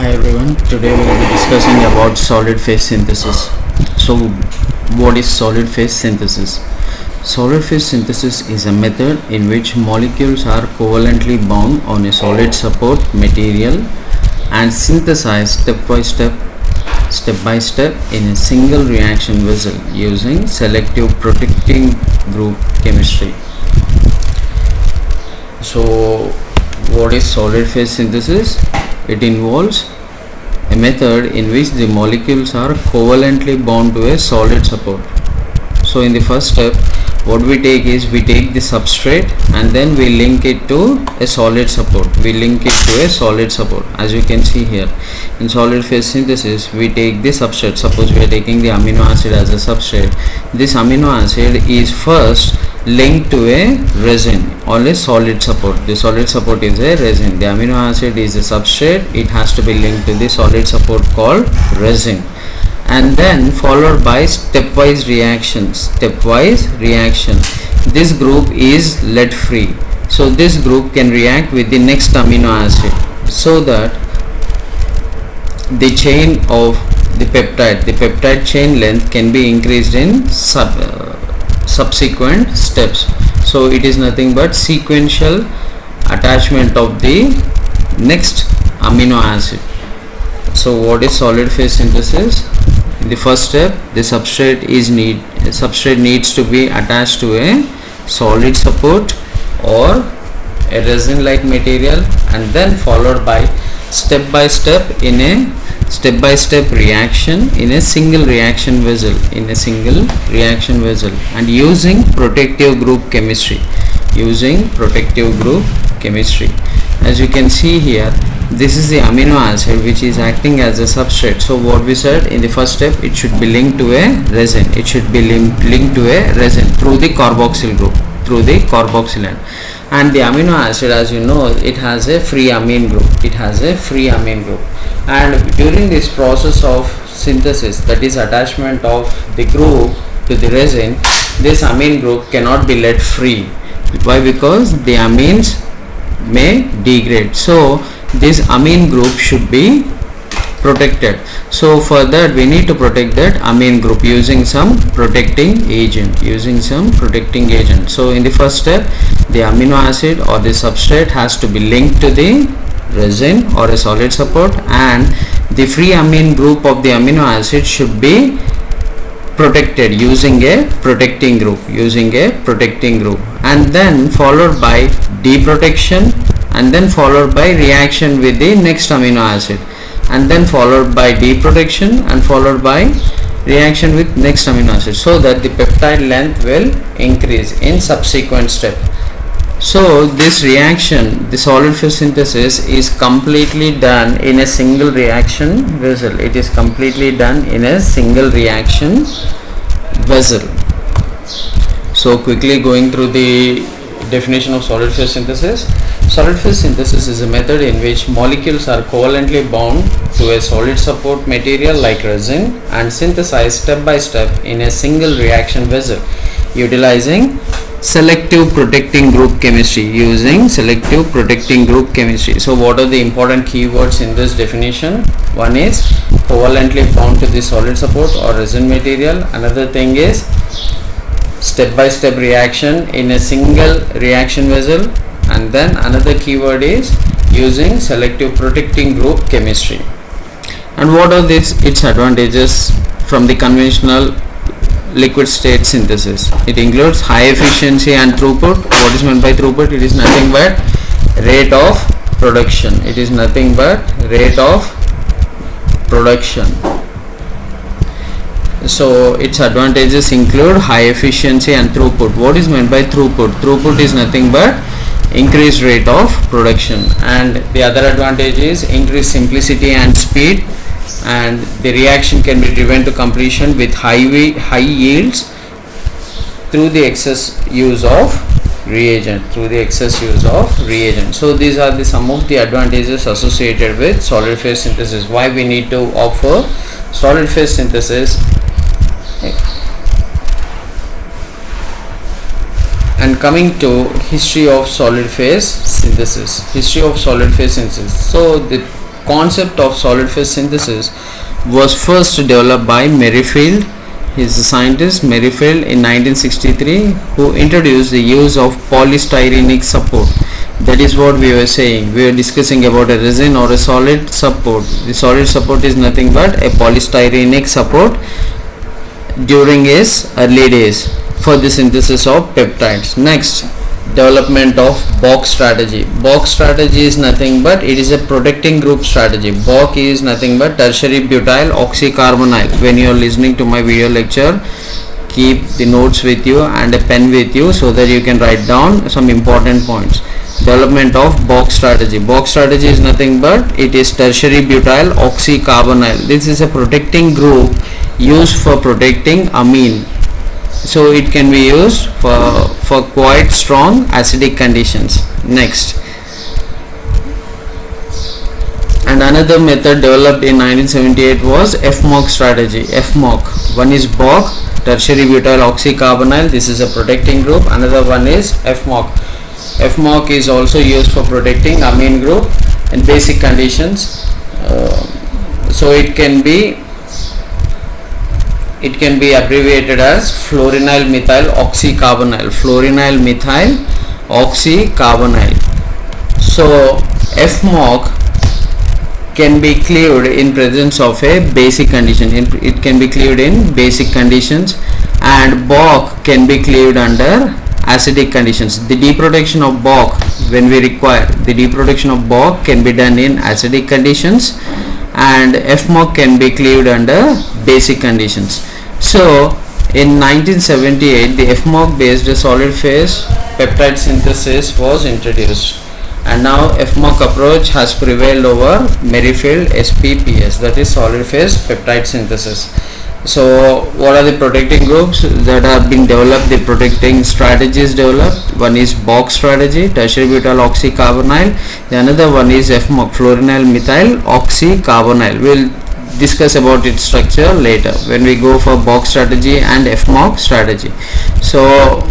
Hi everyone, today we will be discussing about solid phase synthesis. So what is solid phase synthesis? Solid phase synthesis is a method in which molecules are covalently bound on a solid support material and synthesized step by step in a single reaction vessel using selective protecting group chemistry. So what is solid phase synthesis? It involves a method in which the molecules are covalently bound to a solid support. So in the first step, what we take is we take the substrate and then we link it to a solid support. We link it to a solid support. As you can see here, in solid phase synthesis, we take the substrate. Suppose we are taking the amino acid as a substrate. This amino acid is first linked to a resin or a solid support. The solid support is a resin. The amino acid is a substrate. It has to be linked to the solid support called resin, and then followed by stepwise reaction. This group is lead free, so this group can react with the next amino acid so that the chain of the peptide chain length can be increased in subsequent steps. So it is nothing but sequential attachment of the next amino acid. So what is solid phase synthesis? In the first step, the substrate needs to be attached to a solid support or a resin like material, and then followed by step by step reaction in a single reaction vessel and using protective group chemistry. As you can see here, this is the amino acid which is acting as a substrate. So what we said in the first step, it should be linked to a resin. Through the carboxyl group, through the carboxyl. And the amino acid, as you know, it has a free amine group. And during this process of synthesis, that is attachment of the group to the resin, this amine group cannot be let free. Why? Because the amines may degrade. So this amine group should be protected. So for that, we need to protect that amine group using some protecting agent. So in the first step, the amino acid or the substrate has to be linked to the resin or a solid support, and the free amine group of the amino acid should be protected using a protecting group, and then followed by deprotection, and then followed by reaction with the next amino acid, and then followed by deprotection and followed by reaction with next amino acid, so that the peptide length will increase in subsequent step. So this reaction, the solid phase synthesis, is completely done in a single reaction vessel. So quickly going through the definition of solid phase synthesis. Solid phase synthesis is a method in which molecules are covalently bound to a solid support material like resin and synthesized step by step in a single reaction vessel utilizing selective protecting group chemistry. So what are the important keywords in this definition? One is covalently bound to the solid support or resin material. Another thing is step by step reaction in a single reaction vessel, and then another keyword is using selective protecting group chemistry. And what are its advantages from the conventional liquid state synthesis? It includes high efficiency and throughput. What is meant by throughput? It is nothing but rate of production. So its advantages include high efficiency and throughput. What is meant by throughput? Throughput is nothing but increased rate of production, and the other advantage is increased simplicity and speed, and the reaction can be driven to completion with high yields through the excess use of reagent. So these are some of the advantages associated with solid phase synthesis. Why we need to offer solid phase synthesis? And coming to history of solid phase synthesis. So the concept of solid phase synthesis was first developed by Merrifield. He is a scientist, Merrifield, in 1963, who introduced the use of polystyrenic support. That is what we were saying. We were discussing about a resin or a solid support. The solid support is nothing but a polystyrenic support during his early days for the synthesis of peptides. Next, development of Bock strategy. Bock strategy is nothing but it is a protecting group strategy. Bock is nothing but tertiary butyl oxycarbonyl. When you are listening to my video lecture, keep the notes with you and a pen with you so that you can write down some important points. Development of Bock strategy. Bock strategy is nothing but it is tertiary butyl oxycarbonyl. This is a protecting group used for protecting amine. So it can be used for quite strong acidic conditions. Next, and another method developed in 1978 was FMOC strategy. FMOC, one is Bock, tertiary butyl oxycarbonyl. This is a protecting group. Another one is FMOC. FMOC is also used for protecting amine group in basic conditions. So it can be abbreviated as fluorinyl methyl oxycarbonyl. Fluorinyl methyl oxycarbonyl. So FMOC can be cleaved in presence of a basic condition. It can be cleaved in basic conditions, and Bock can be cleaved under acidic conditions. The deprotection of Bock, when we require, the deprotection of Bock can be done in acidic conditions, and FMOC can be cleaved under basic conditions. So in 1978 the FMOC based solid phase peptide synthesis was introduced, and now FMOC approach has prevailed over Merrifield SPPS, that is solid phase peptide synthesis. So what are the protecting groups that have been developed, the protecting strategies developed? One is Bock strategy, tertiary butyl oxycarbonyl. The another one is FMOC, fluorinyl methyl oxycarbonyl. We'll discuss about its structure later when we go for Bock strategy and FMOC strategy. So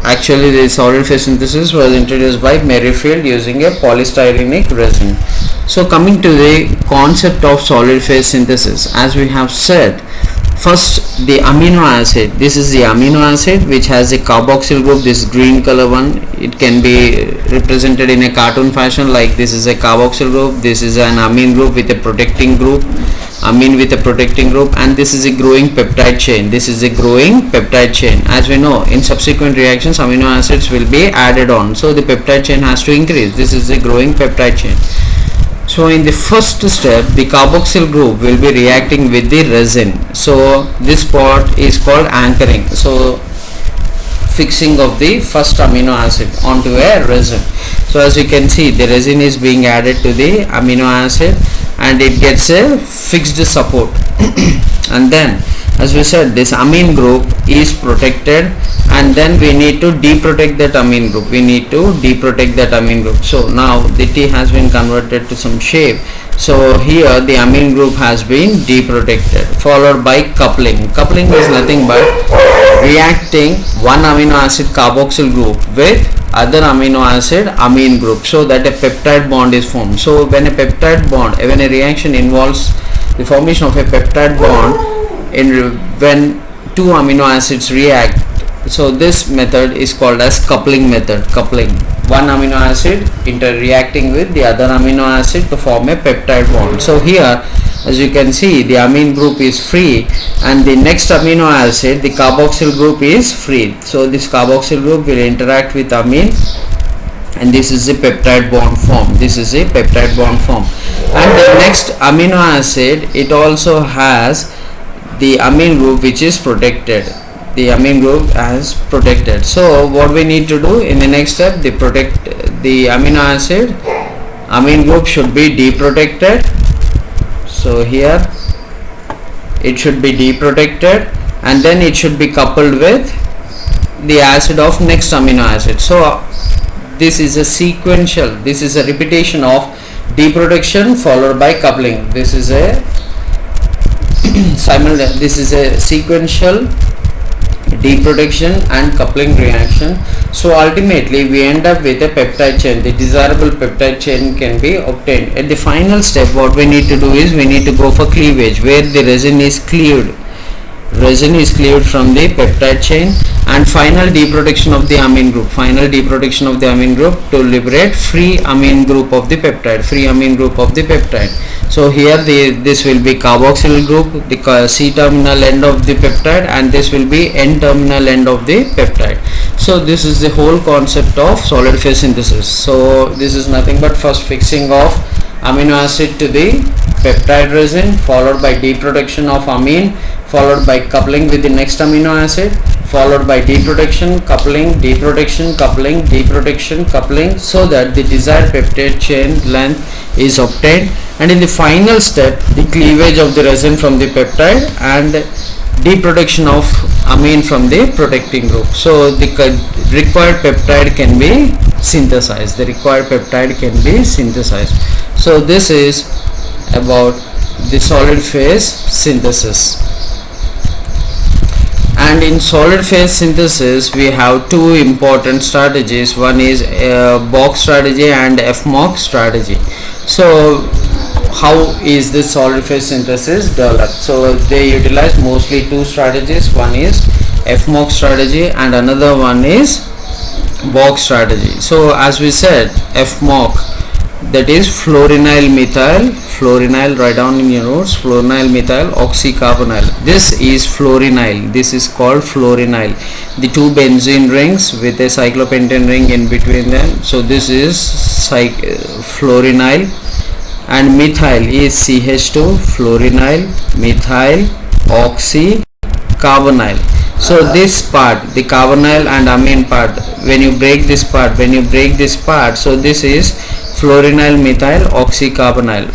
actually the solid phase synthesis was introduced by Merrifield using a polystyrenic resin. So coming to the concept of solid phase synthesis, as we have said, first the amino acid. This is the amino acid which has a carboxyl group, this green color one. It can be represented in a cartoon fashion like this is a carboxyl group, this is an amine group with a protecting group, amine with a protecting group, and this is a growing peptide chain. This is a growing peptide chain. As we know, in subsequent reactions amino acids will be added on, so the peptide chain has to increase. This is a growing peptide chain. So in the first step the carboxyl group will be reacting with the resin. So this part is called anchoring. So fixing of the first amino acid onto a resin. So as you can see, the resin is being added to the amino acid and it gets a fixed support and then, as we said, this amine group is protected, and then we need to deprotect that amine group. So now the T has been converted to some shape. So here the amine group has been deprotected, followed by coupling. Coupling is nothing but reacting one amino acid carboxyl group with other amino acid amine group so that a peptide bond is formed. So when a reaction involves the formation of a peptide bond when two amino acids react, so this method is called as coupling method. Coupling, one amino acid interreacting with the other amino acid to form a peptide bond. So here, as you can see, the amine group is free and the next amino acid, the carboxyl group, is free. So this carboxyl group will interact with amine and this is a peptide bond form. And the next amino acid, it also has the amine group which is protected. So what we need to do in the next step, the amino acid amine group should be deprotected. So here it should be deprotected and then it should be coupled with the acid of next amino acid. So this is a repetition of deprotection followed by coupling. This is a sequential deprotection and coupling reaction. So ultimately we end up with a peptide chain. The desirable peptide chain can be obtained. At the final step, what we need to do is we need to go for cleavage, where the resin is cleaved from the peptide chain, and final deprotection of the amine group, to liberate free amine group of the peptide, so here this will be carboxyl group, the C terminal end of the peptide, and this will be N terminal end of the peptide. So this is the whole concept of solid phase synthesis. So this is nothing but first fixing of amino acid to the peptide resin, followed by deprotection of amine, followed by coupling with the next amino acid, followed by deprotection, coupling, deprotection, coupling, deprotection, coupling, so that the desired peptide chain length is obtained, and in the final step the cleavage of the resin from the peptide and deprotection of amine from the protecting group. So the required peptide can be synthesized. So this is about the solid phase synthesis. And in solid phase synthesis we have two important strategies. One is box strategy and FMOC strategy. So how is this solid phase synthesis developed? So they utilize mostly two strategies. One is FMOC strategy and another one is box strategy. So as we said, FMOC, that is fluorinyl methyl, write down in your notes, fluorinyl methyl oxycarbonyl. This is fluorinyl, this is called fluorinyl, the two benzene rings with a cyclopentane ring in between them. So this is fluorinyl, and methyl is CH2, fluorinyl methyl oxycarbonyl. So this part, the carbonyl and amine part, when you break this part, so this is fluorinyl methyl oxycarbonyl,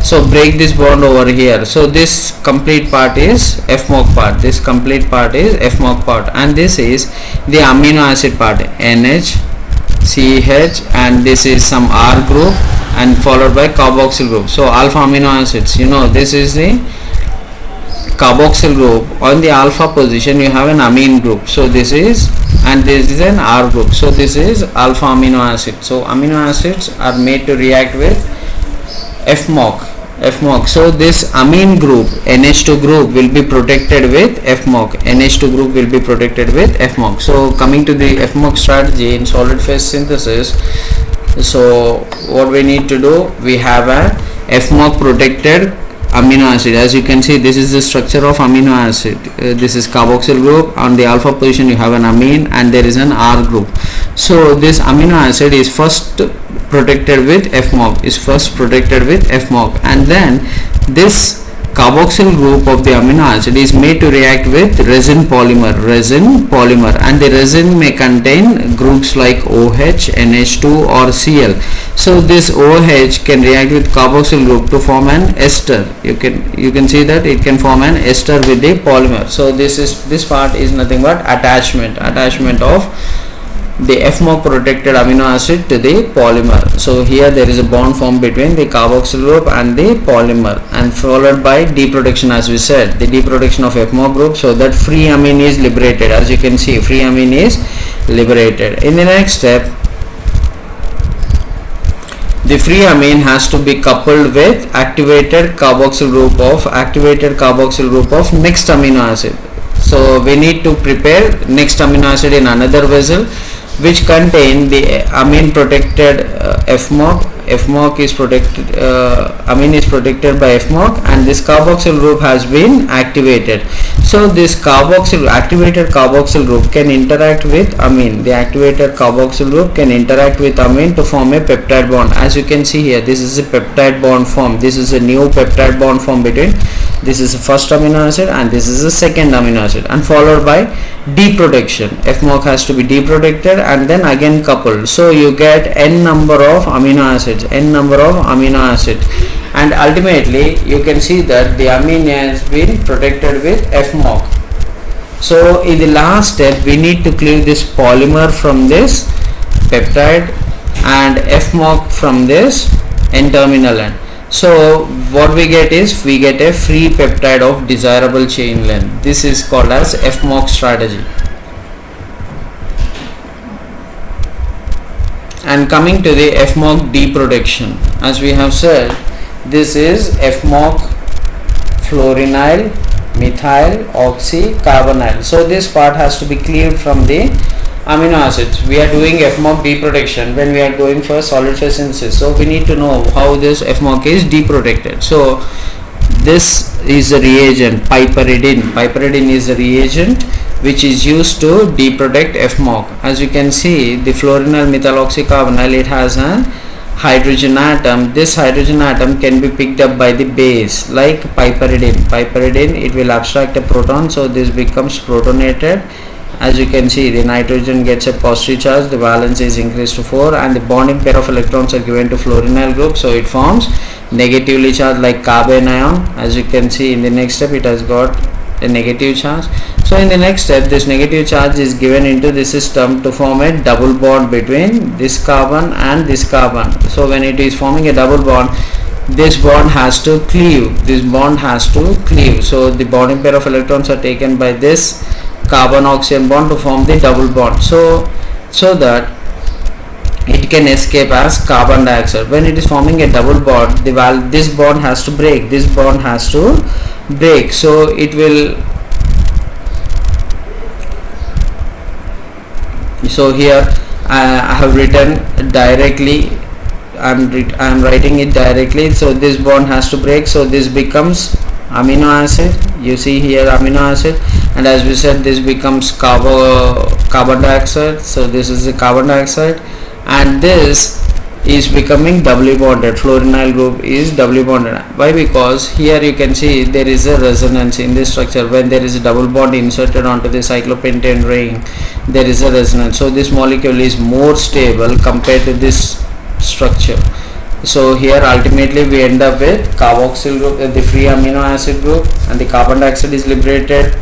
so break this bond over here. So this complete part is FMOC part, and this is the amino acid part, NH, CH, and this is some R group, and followed by carboxyl group. So alpha amino acids, this is the carboxyl group. On the alpha position you have an amine group, so this is, and this is an R group, so this is alpha amino acid. So amino acids are made to react with FMOC. So this amine group, NH2 group, will be protected with FMOC. So coming to the FMOC strategy in solid phase synthesis, so what we need to do, we have a FMOC protected amino acid. As you can see, this is the structure of amino acid. This is carboxyl group. On the alpha position you have an amine, and there is an R group. So this amino acid is first protected with FMOC, and then this carboxyl group of the amino acid is made to react with resin polymer, and the resin may contain groups like OH, NH2 or Cl. So this OH can react with carboxyl group to form an ester. You can see that it can form an ester with the polymer. So this part is nothing but attachment of the FMOC protected amino acid to the polymer. So here there is a bond formed between the carboxyl group and the polymer, and followed by deprotection, as we said, the deprotection of FMOC group, so that free amine is liberated. As you can see, free amine is liberated. In the next step, the free amine has to be coupled with activated carboxyl group of next amino acid. So we need to prepare next amino acid in another vessel, which contain the amine protected FMOC. Amine is protected by FMOC, and this carboxyl group has been activated. So this activated carboxyl group can interact with amine. The activated carboxyl group can interact with amine to form a peptide bond. As you can see here, this is a peptide bond form. This is a new peptide bond form between, this is the first amino acid and this is the second amino acid, and followed by deprotection. FMOC has to be deprotected and then again coupled. So you get n number of amino acids, and ultimately you can see that the amine has been protected with FMOC. So in the last step we need to cleave this polymer from this peptide and FMOC from this N terminal end. So what we get is we get a free peptide of desirable chain length. This is called as FMOC strategy. And coming to the FMOC deprotection, as we have said, this is FMOC fluorinyl methyl oxy carbonyl. So this part has to be cleared from the amino acids. We are doing FMOC deprotection when we are going for solid phase synthesis. So we need to know how this FMOC is deprotected. So this is a reagent, piperidine. Piperidine is a reagent which is used to deprotect FMOC. As you can see, the fluorinyl methyloxycarbonyl, it has a hydrogen atom. This hydrogen atom can be picked up by the base like piperidine. Piperidine, it will abstract a proton, so this becomes protonated. As you can see, the nitrogen gets a positive charge, the valence is increased to 4, and the bonding pair of electrons are given to fluorinyl group, so it forms negatively charged like carbon ion. As you can see in the next step, it has got a negative charge. So in the next step, this negative charge is given into the system to form a double bond between this carbon and this carbon. So when it is forming a double bond, this bond has to cleave. This bond has to cleave. So the bonding pair of electrons are taken by this carbon oxygen bond to form the double bond. So that it can escape as carbon dioxide. When it is forming a double bond, this bond has to break. This bond has to break. So it will. So here I have written directly. I am writing it directly. So this bond has to break. So this becomes amino acid. You see here amino acid, and as we said, this becomes carbon dioxide. So this is the carbon dioxide, and this is becoming doubly bonded. Fluorinyl group is doubly bonded. Why? Because here you can see there is a resonance in this structure. When there is a double bond inserted onto the cyclopentane ring, there is a resonance. So this molecule is more stable compared to this structure. So here ultimately we end up with carboxyl group, the free amino acid group, and the carbon dioxide is liberated,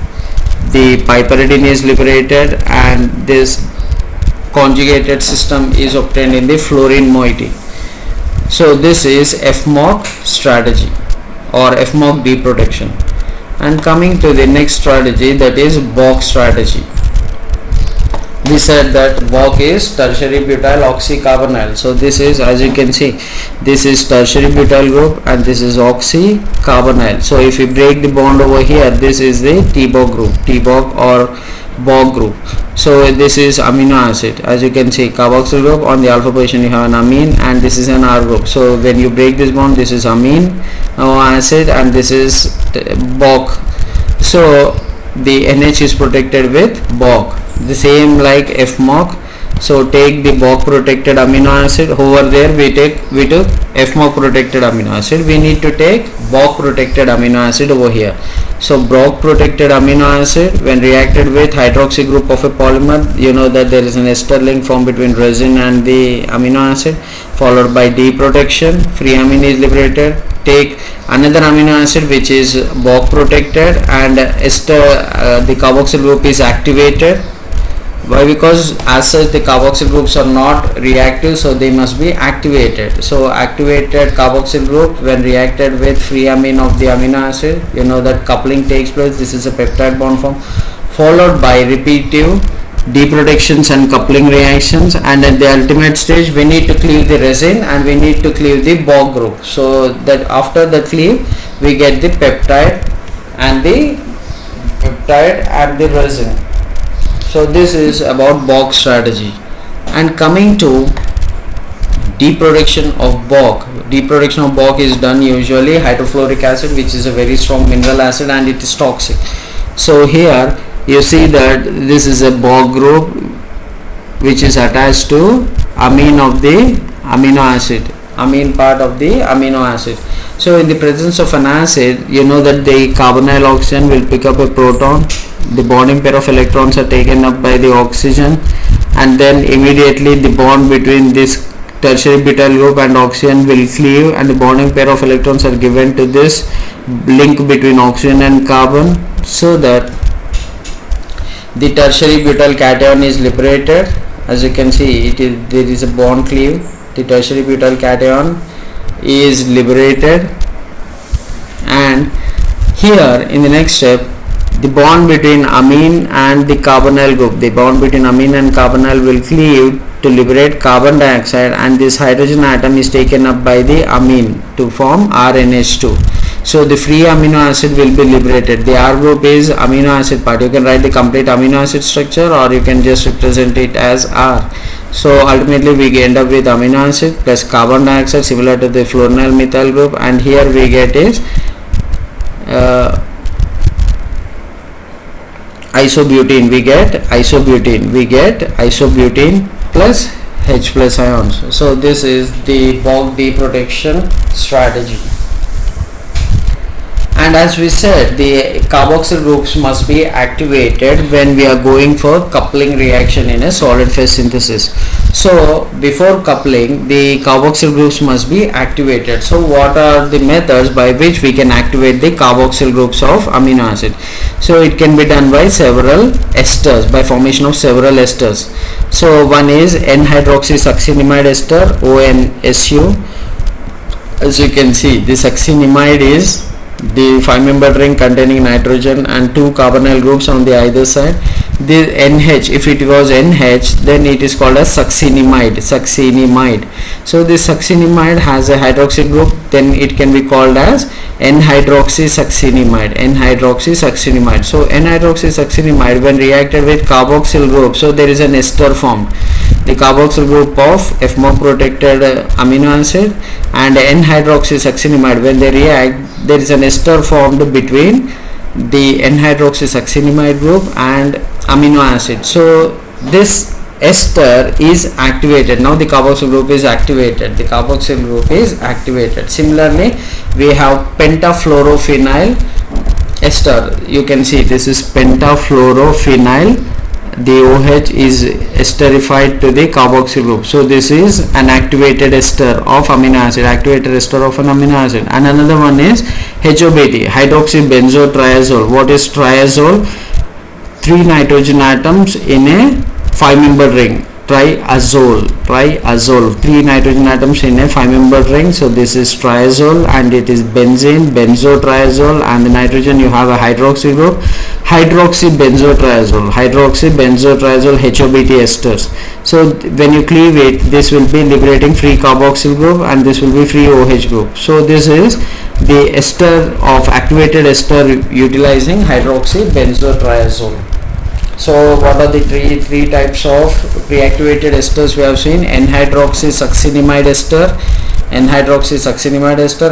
the piperidine is liberated, and this conjugated system is obtained in the fluorine moiety. So this is FMOC strategy or FMOC deprotection. And coming to the next strategy, that is BOC strategy. We said that BOC is tertiary butyl oxycarbonyl. So this is, as you can see, this is tertiary butyl group and this is oxycarbonyl. So if we break the bond over here, this is the TBOC group, TBOC or BOC group. So this is amino acid. As you can see, carboxyl group, on the alpha position you have an amine, and this is an R group. So when you break this bond, this is amine acid and this is BOC. So the NH is protected with BOC, the same like FMOC. So take the BOC protected amino acid. Over there we took FMOC protected amino acid. We need to take BOC protected amino acid over here. So BOC protected amino acid, when reacted with hydroxy group of a polymer, you know that there is an ester link formed between resin and the amino acid, followed by deprotection. Free amine is liberated. Take another amino acid which is BOC protected, and ester the carboxyl group is activated. Why? Because as such the carboxyl groups are not reactive, so they must be activated. So activated carboxyl group, when reacted with free amine of the amino acid, you know that coupling takes place. This is a peptide bond form, followed by repetitive deprotections and coupling reactions, and at the ultimate stage we need to cleave the resin and we need to cleave the BOC group, so that after the cleave we get the peptide and the resin. So this is about BOC strategy. And coming to deprotection of BOC. Deprotection of BOC is done usually hydrofluoric acid, which is a very strong mineral acid and it is toxic. So here you see that this is a BOC group which is attached to amine of the amino acid, amine part of the amino acid. So in the presence of an acid, you know that the carbonyl oxygen will pick up a proton. The bonding pair of electrons are taken up by the oxygen, and then immediately the bond between this tertiary butyl group and oxygen will cleave, and the bonding pair of electrons are given to this link between oxygen and carbon, so that the tertiary butyl cation is liberated. As you can see, there is a bond cleave. The tertiary butyl cation is liberated, and here in the next step the bond between amine and the carbonyl group, the bond between amine and carbonyl will cleave to liberate carbon dioxide, and this hydrogen atom is taken up by the amine to form RNH2. So the free amino acid will be liberated. The R group is amino acid part. You can write the complete amino acid structure, or you can just represent it as R. So ultimately we end up with amino acid plus carbon dioxide similar to the fluoronyl methyl group, and here we get is isobutene. We get isobutene plus H plus ions. So this is the Bogd protection strategy. And as we said, the carboxyl groups must be activated when we are going for coupling reaction in a solid phase synthesis. So before coupling, the carboxyl groups must be activated. So what are the methods by which we can activate the carboxyl groups of amino acid? So it can be done by several esters, by formation of several esters. So one is N-hydroxysuccinimide ester, ONSU. As you can see, the succinimide is the 5-membered ring containing nitrogen and 2 carbonyl groups on the either side. The NH, if it was NH, then it is called as succinimide. So this succinimide has a hydroxy group, then it can be called as N-hydroxysuccinimide. So N-hydroxysuccinimide, when reacted with carboxyl group, so there is an ester formed. The carboxyl group of FMOC protected amino acid and N-hydroxysuccinimide, when they react, there is an ester formed between the N-hydroxysuccinimide group and amino acid. So this ester is activated. Now the carboxyl group is activated. Similarly, we have pentafluorophenyl ester. You can see this is pentafluorophenyl. The OH is esterified to the carboxyl group. So this is an activated ester of amino acid, and another one is HOBT, hydroxybenzotriazole. What is triazole? 3 nitrogen atoms in a 5-membered ring. Triazole, 3 nitrogen atoms in a 5-membered ring. So this is triazole, and it is benzene, benzotriazole, and the nitrogen you have a hydroxy group, hydroxybenzotriazole, HOBT esters. So when you cleave it, this will be liberating free carboxyl group, and this will be free OH group. So this is the ester of activated ester utilizing hydroxybenzotriazole. So what are the three types of reactivated esters we have seen? N-hydroxysuccinimide ester,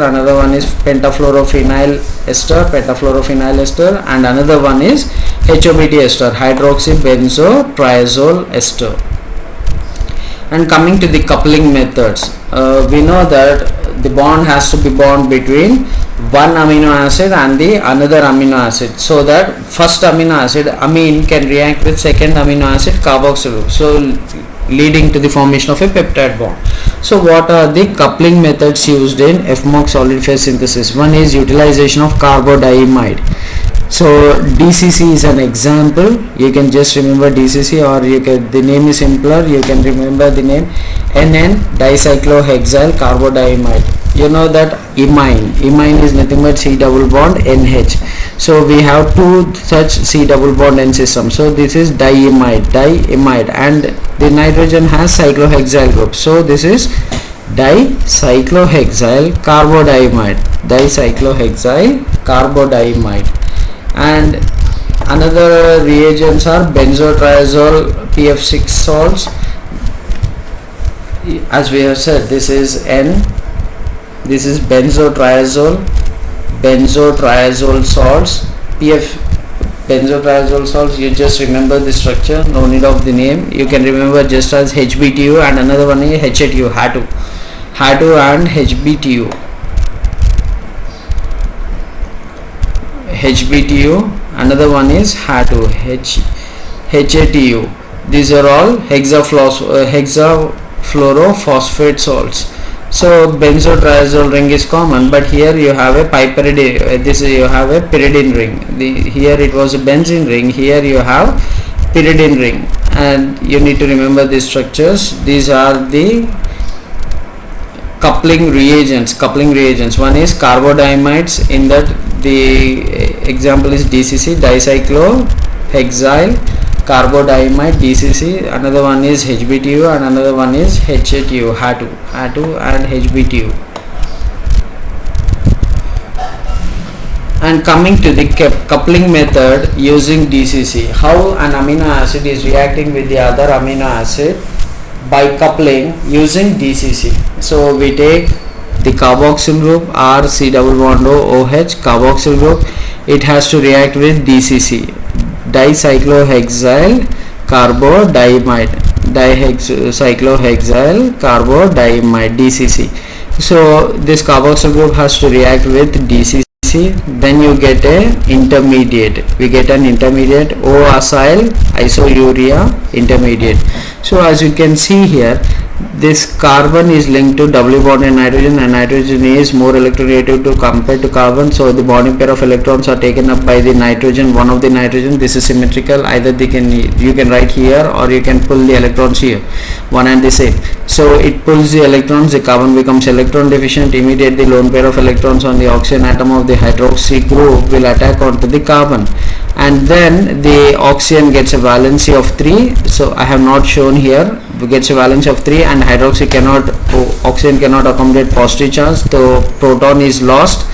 another one is pentafluorophenyl ester, and another one is HOBT ester, hydroxybenzotriazole ester. And coming to the coupling methods, we know that the bond has to be bound between one amino acid and the another amino acid, so that first amino acid amine can react with second amino acid carboxyl group, so leading to the formation of a peptide bond. So what are the coupling methods used in FMOC solid phase synthesis? One is utilization of carbodiimide. So DCC is an example. You can just remember DCC, or the name is simpler, you can remember the name NN dicyclohexyl carbodiimide. You know that imine is nothing but C double bond NH. So we have 2 such C double bond N systems. So this is diimide, and the nitrogen has cyclohexyl group. So this is dicyclohexyl carbodiimide. And another reagents are benzotriazole PF6 salts. As we have said, this is benzotriazole salts, benzotriazole salts. You just remember the structure, no need of the name. You can remember just as HBTU, and another one is HATU, HATU and HBTU. Another one is HATU, HATU. These are all hexafluorophosphate salts. So benzotriazole ring is common, but here you have a piperidine. You have a pyridine ring. Here it was a benzene ring. Here you have pyridine ring, and you need to remember these structures. These are the coupling reagents. One is carbodiamides. In that the example is DCC, dicyclohexyl carbodiamide, DCC. Another one is HBTU and another one is HATU, HATU and HBTU. And coming to the coupling method using DCC, how an amino acid is reacting with the other amino acid by coupling using DCC. So we take the carboxyl group RC double bond OH carboxyl group, it has to react with DCC, dicyclohexyl carbodiamide, dicyclohexyl carbodiamide, DCC. So this carboxyl group has to react with DCC. Then you get a intermediate. We get an intermediate O-acyl isourea intermediate. So as you can see here, this carbon is linked to doubly bonded nitrogen, and nitrogen is more electronegative to compared to carbon. So the bonding pair of electrons are taken up by the nitrogen, one of the nitrogen. This is symmetrical. Either you can write here or you can pull the electrons here, one and the same. So it pulls the electrons, the carbon becomes electron deficient. Immediately the lone pair of electrons on the oxygen atom of the hydroxy group will attack onto the carbon, and then the oxygen gets a valency of 3. So I have not shown here, gets a valence of 3, and oxygen cannot accommodate positive charge, so proton is lost.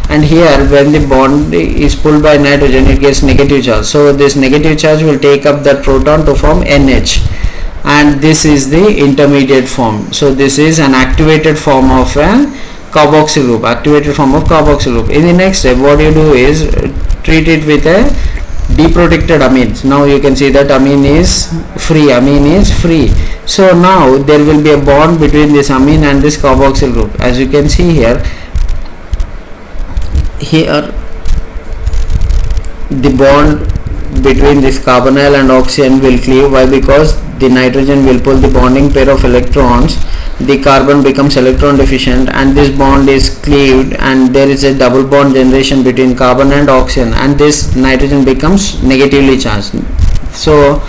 And here when the bond is pulled by nitrogen, it gets negative charge. So this negative charge will take up that proton to form NH, and this is the intermediate form. So this is an activated form of a carboxyl group, In the next step, what you do is treat it with a deprotected amines. Now you can see that amine is free. So now there will be a bond between this amine and this carboxyl group. As you can see here the bond between this carbonyl and oxygen will cleave. Why? Because the nitrogen will pull the bonding pair of electrons, the carbon becomes electron deficient, and this bond is cleaved, and there is a double bond generation between carbon and oxygen, and this nitrogen becomes negatively charged. So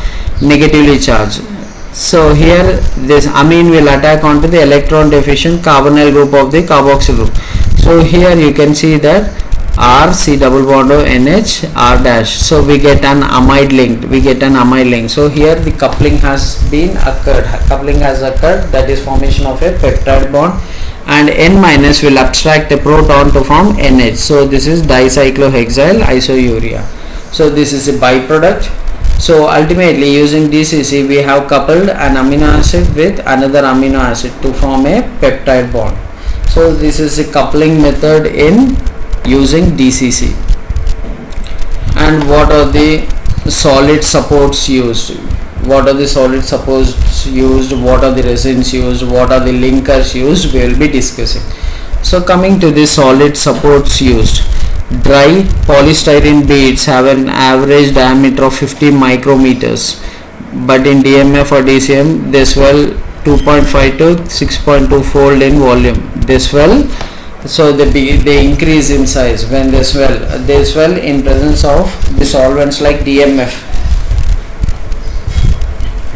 here this amine will attack onto the electron deficient carbonyl group of the carboxyl group. So here you can see that R C double bond O NH R dash. So we get an amide link. So here the coupling has occurred. That is formation of a peptide bond, and N minus will abstract a proton to form NH. So this is dicyclohexyl isourea. So this is a byproduct. So ultimately using DCC we have coupled an amino acid with another amino acid to form a peptide bond. So this is a coupling method in using DCC. And what are the solid supports used? What are the resins used? What are the linkers used? We will be discussing. So coming to the solid supports used, dry polystyrene beads have an average diameter of 50 micrometers, but in DMF or DCM they swell 2.5 to 6.2 fold in volume. They swell, so they increase in size when they swell. They swell in presence of the solvents like DMF,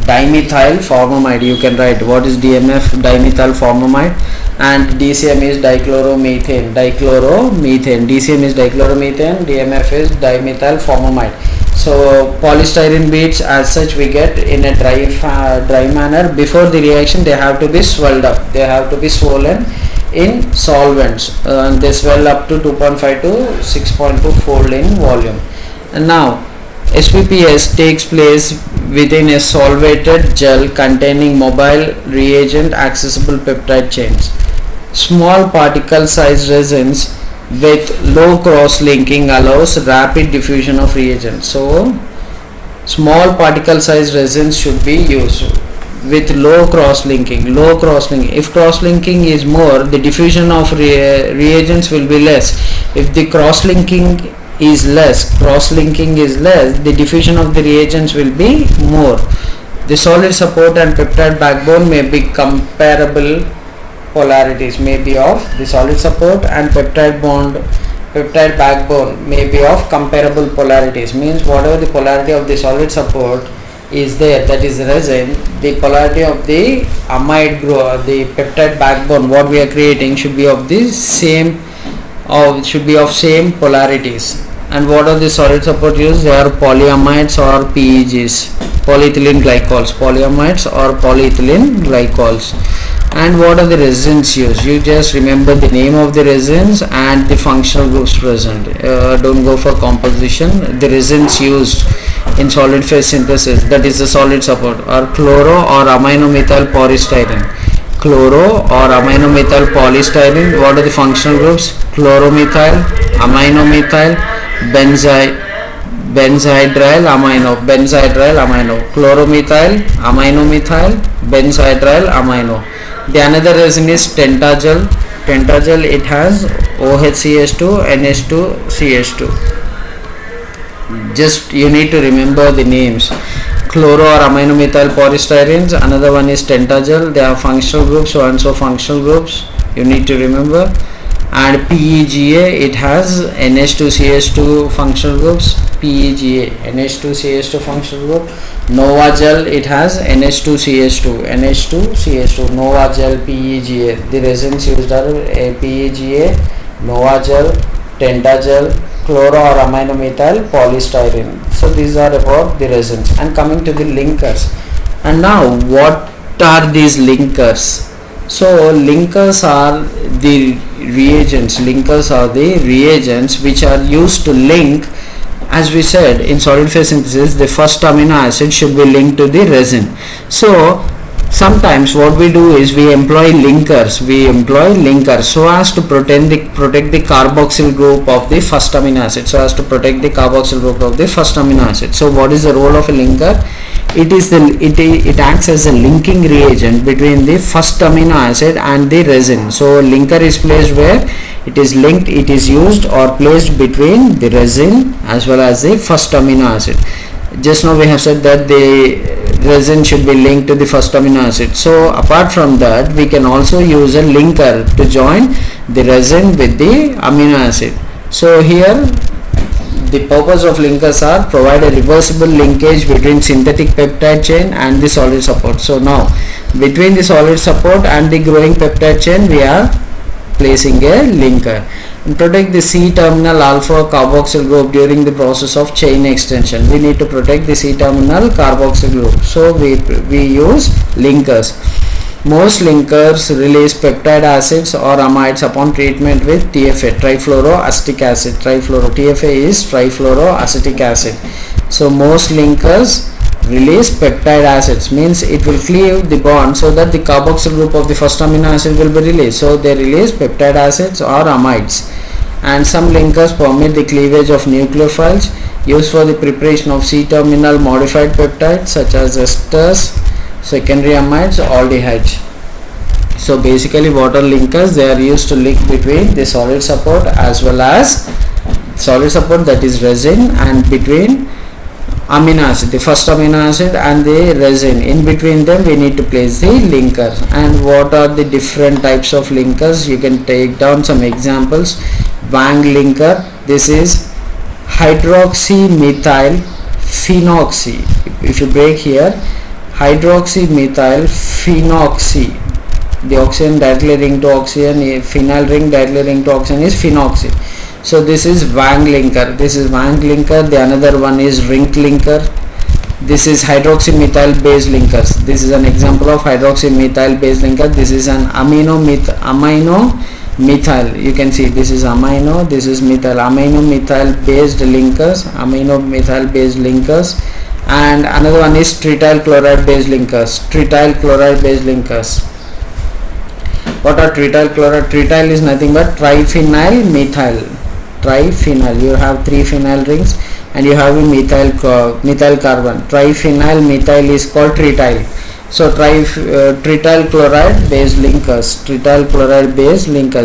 dimethyl formamide. You can write what is DMF, dimethyl formamide, and DCM is dichloromethane. DCM is dichloromethane, DMF is dimethyl formamide. So polystyrene beads as such we get in a dry manner. Before the reaction they have to be swelled up, they have to be swollen in solvents, and they swell up to 2.5 to 6.2 fold in volume. And now SPPS takes place within a solvated gel containing mobile reagent accessible peptide chains. Small particle size resins with low cross linking allows rapid diffusion of reagents. So small particle size resins should be used with low cross linking. If cross linking is more, the diffusion of reagents will be less. If the cross linking is less, the diffusion of the reagents will be more. The solid support and peptide backbone may be comparable polarities, may be of the solid support and peptide backbone may be of comparable polarities. Means whatever the polarity of the solid support, is there, that is resin, the polarity of the amide group, the peptide backbone what we are creating should be of the same, or should be of same polarities. And what are the solid support used? They are polyamides or PEGs, polyethylene glycols, polyamides or polyethylene glycols. And what are the resins used? You just remember the name of the resins and the functional groups present. Don't go for composition. The resins used in solid phase synthesis, that is the solid support, are chloro or aminomethyl polystyrene. Chloro or aminomethyl polystyrene. What are the functional groups? Chloromethyl, aminomethyl, benzhydryl amino, chloromethyl, aminomethyl, benzhydryl amino. The another resin is tentagel. It has OHCH2, NH2, CH2. Just you need to remember the names. Chloro or aminomethyl polystyrenes. Another one is tentagel. They are functional groups, so and so functional groups. You need to remember. And PEGA, it has NH2CH2 functional groups. PEGA, NH2CH2 functional group. Novagel, it has NH2CH2. Novagel, PEGA. The resins used are PEGA, Novagel, tentagel, chloro or aminomethyl polystyrene. So these are about the resins. And coming to the linkers. And now what are these linkers? So linkers are the reagents which are used to link, as we said in solid phase synthesis, the first amino acid should be linked to the resin. So sometimes what we do is we employ linkers so as to protect the carboxyl group of the first amino acid, So what is the role of a linker? It acts as a linking reagent between the first amino acid and the resin. So linker is placed where it is linked, it is used or placed between the resin as well as the first amino acid. Just now we have said that the resin should be linked to the first amino acid. So apart from that, we can also use a linker to join the resin with the amino acid. So here the purpose of linkers are provide a reversible linkage between synthetic peptide chain and the solid support. So now between the solid support and the growing peptide chain we are placing a linker. And protect the C-terminal alpha carboxyl group during the process of chain extension. We need to protect the C-terminal carboxyl group. So we use linkers. Most linkers release peptide acids or amides upon treatment with TFA, trifluoroacetic acid. TFA is trifluoroacetic acid. So most linkers release peptide acids, means it will cleave the bond so that the carboxyl group of the first amino acid will be released. So they release peptide acids or amides. And some linkers permit the cleavage of nucleophiles used for the preparation of C-terminal modified peptides such as esters, secondary amides, aldehydes. So basically what are linkers? They are used to link between the solid support as well as solid support, that is resin, and between amino acid, the first amino acid and the resin. In between them we need to place the linker. And what are the different types of linkers? You can take down some examples. Wang linker, this is hydroxymethyl phenoxy. If you break here, hydroxymethyl phenoxy, the oxygen directly ring to oxygen, phenyl ring directly ring to oxygen is phenoxy. So this is Wang linker. The another one is ring linker. This is hydroxymethyl base linkers. This is an example of hydroxymethyl base linker. This is an amino-methyl. You can see this is amino, this is methyl. Amino-methyl based linkers. And another one is trityl chloride based linkers. What are trityl chloride? Trityl is nothing but triphenyl methyl. You have 3 phenyl rings and you have a methyl carbon. Triphenyl methyl is called trityl. So trityl chloride based linkers.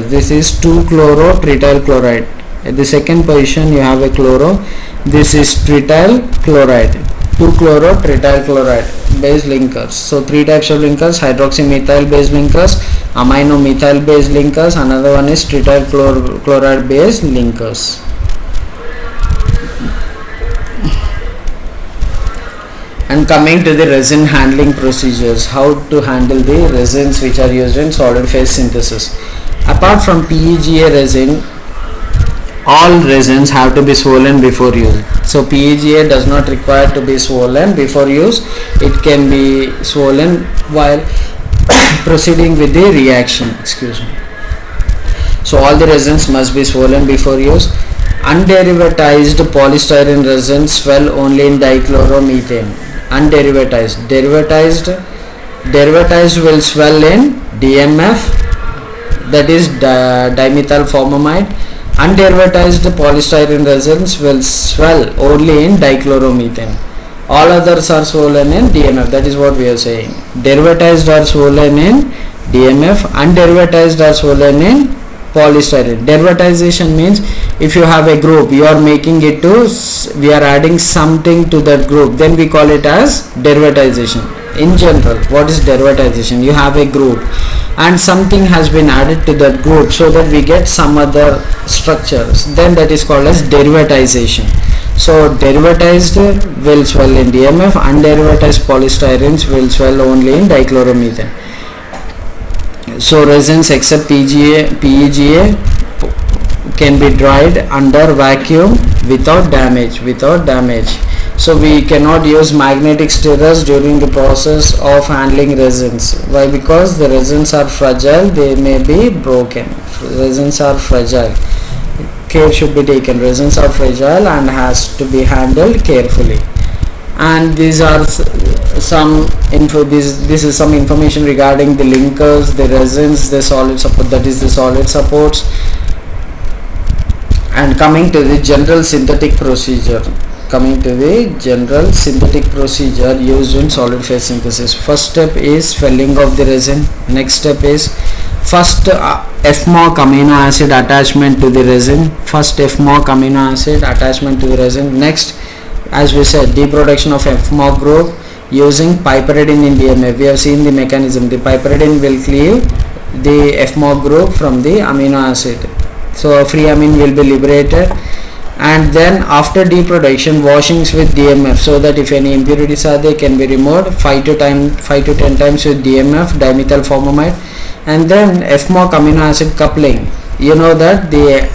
This is 2-chloro trityl chloride. At the second position you have a chloro. This is trityl chloride. 2-chloro trityl chloride based linkers. So 3 types of linkers: hydroxymethyl based linkers, amino-methyl based linkers, another one is trityl chloride based linkers. And coming to the resin handling procedures, how to handle the resins which are used in solid phase synthesis. Apart from PEGA resin, all resins have to be swollen before use. So PEGA does not require to be swollen before use. It can be swollen while proceeding with the reaction. Excuse me. So all the resins must be swollen before use. Underivatized polystyrene resins swell only in dichloromethane. Underivatized. Derivatized will swell in DMF, that is dimethyl formamide. Underivatized polystyrene resins will swell only in dichloromethane. All others are swollen in DMF. That is what we are saying. Derivatized are swollen in DMF. Underivatized are swollen in polystyrene. Derivatization means if you have a group, you are making it to, we are adding something to that group, then we call it as derivatization. In general, what is derivatization? You have a group and something has been added to that group so that we get some other structures, then that is called as derivatization. So derivatized will swell in DMF, underivatized polystyrenes will swell only in dichloromethane. So resins except PEGA can be dried under vacuum without damage. So we cannot use magnetic stirrers during the process of handling resins. Why? Because the resins are fragile, they may be broken. Resins are fragile. Care should be taken. Resins are fragile and has to be handled carefully. And these are some info. This is some information regarding the linkers, the resins, the solid support, that is the solid supports. And coming to the general synthetic procedure. Used in solid phase synthesis. First step is felling of the resin. Next step is first FMOC amino acid attachment to the resin. Next, as we said, deproduction of FMOC group using piperidine in DMF. We have seen the mechanism. The piperidine will cleave the FMOC group from the amino acid. So free amine will be liberated, and then after deproduction, washings with DMF so that if any impurities are there can be removed 5 to 10 times with DMF, dimethyl formamide. And then FMOC amino acid coupling. You know that the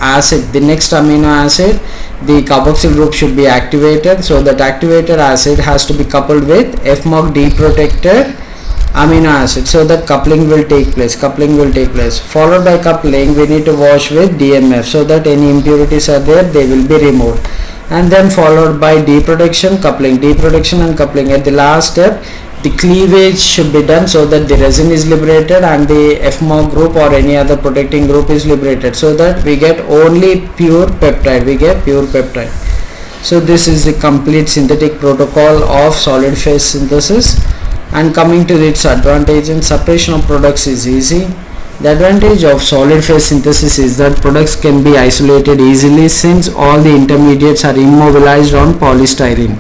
next amino acid, the carboxyl group should be activated, so that activated acid has to be coupled with FMOC deprotected amino acid, so that coupling will take place. Followed by coupling, we need to wash with DMF so that any impurities are there, they will be removed. And then followed by deproduction and coupling. At the last step, the cleavage should be done so that the resin is liberated and the FMOC group or any other protecting group is liberated, so that we get only pure peptide. So this is the complete synthetic protocol of solid phase synthesis. And coming to its advantage, and separation of products is easy. The advantage of solid phase synthesis is that products can be isolated easily since all the intermediates are immobilized on polystyrene.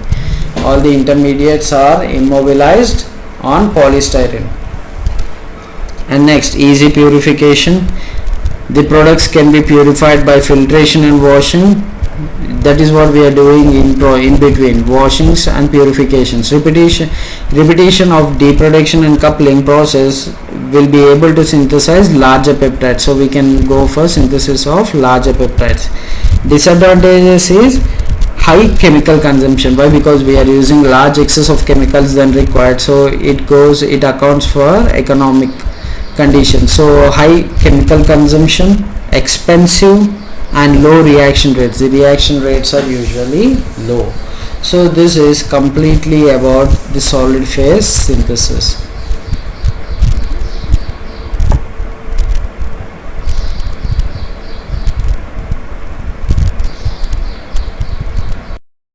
And next, easy purification. The products can be purified by filtration and washing. That is what we are doing in between washings and purifications. Repetition of deproduction and coupling process will be able to synthesize larger peptides. So we can go for synthesis of larger peptides. Disadvantages is high chemical consumption. Why? Because we are using large excess of chemicals than required. So it accounts for economic conditions. So high chemical consumption, expensive, and low reaction rates. The reaction rates are usually low. So this is completely about the solid phase synthesis.